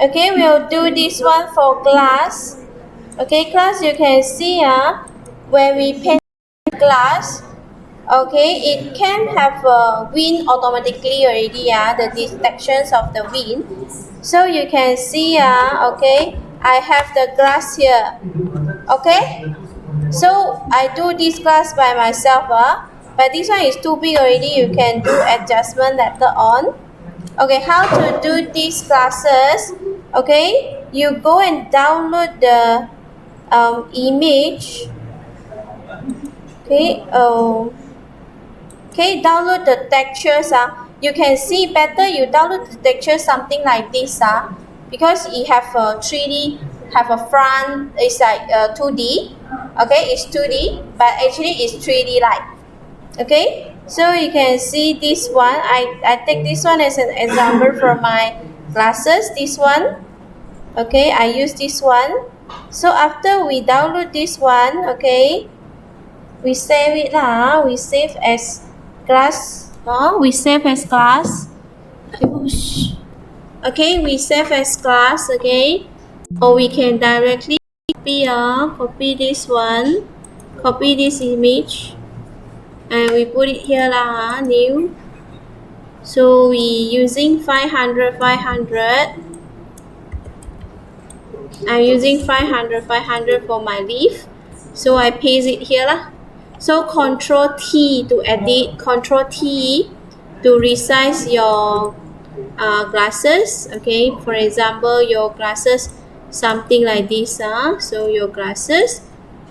Okay, we'll do this one for glass. Okay, class, you can see when we paint glass, okay, it can have a wind automatically already, the detections of the wind. So you can see, okay, I have the glass here. Okay, so I do this glass by myself, but this one is too big already. You can do adjustment later on. Okay, how to do these classes? Okay, you go and download the image. Okay, okay, download the textures. You can see better. You download the texture something like this. Because it have a 3D, have a front. It's like 2D. Okay, it's 2D, but actually it's 3D like. Okay, so you can see this one. I take this one as an example for my classes. This one. Okay, I use this one. So after we download this one, okay, we save it we save as class. We save as class. Okay, we save as class. Okay, or we can directly copy this one, copy this image, and we put it here new. So we using 500. I'm using 500 for my leaf. So I paste it here So Control T to edit, Control T to resize your glasses. Okay, for example, your glasses something like this. So your glasses.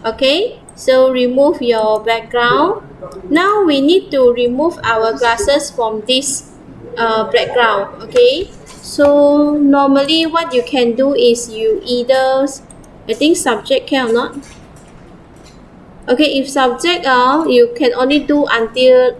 Okay, so remove your background. Now we need to remove our glasses from this background. Okay, so normally what you can do is you either, I think subject can or not. Okay, if subject you can only do until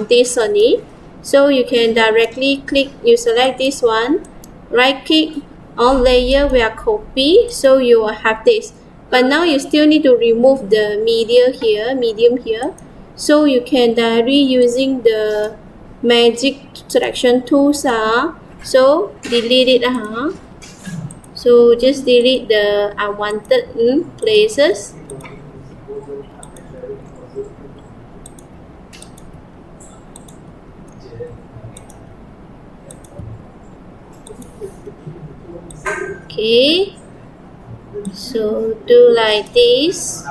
this only. So you can directly click, you select this one, right click on layer where copy, so you will have this. But now you still need to remove the medium here. So you can directly using the magic selection tools. So delete it. So just delete the unwanted places. Okay, so do like this.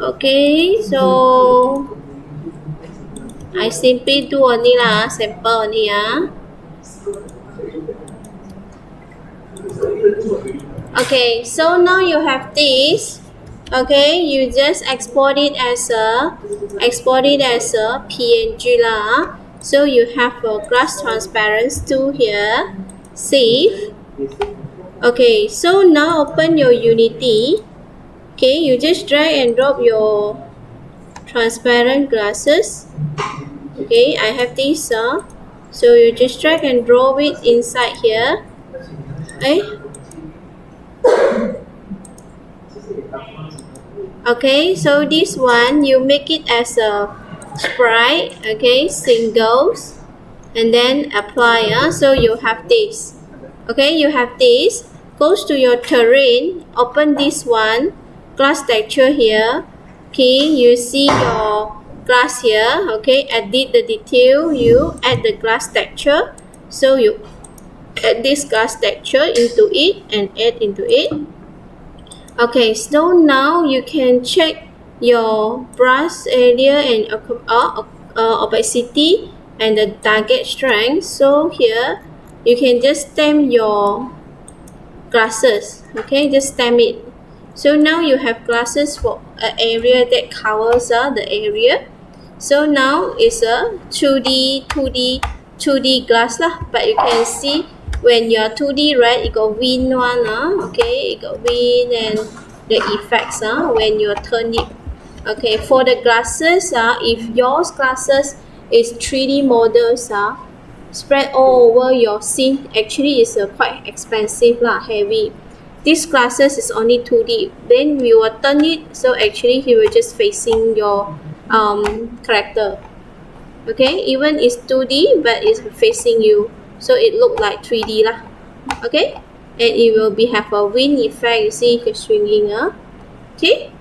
Okay, so I simply do only sample only Okay, so now you have this. Okay, you just export it as a PNG So you have a glass transparency tool here. Save. Okay, so now open your Unity. Okay, you just drag and drop your transparent glasses. Okay, I have this so you just drag and drop it inside here. Okay, so this one you make it as a sprite. Okay, singles, and then apply. So you have this. Okay, you have this. Goes to your terrain. Open this one, glass texture here. Okay, you see your glass here. Okay, edit the detail. You add the glass texture. So you add this glass texture into it and add into it. Okay, so now you can check your brush area and opacity and the target strength. So here you can just stamp your glasses. Okay, just stamp it. So now you have glasses for an area that covers the area. So now it's a 2D glass but you can see when you're 2D, right, it got wind one, okay, it got wind and the effects when you turn it. Okay, for the glasses, if yours glasses is 3D models, spread all over your scene. Actually it's quite expensive lah, heavy. This glasses is only 2D. Then we will turn it, so actually he will just facing your character. Okay, even it's 2D but it's facing you, so it look like 3D lah. Okay, and it will be have a wind effect. You see, it's swinging. Okay.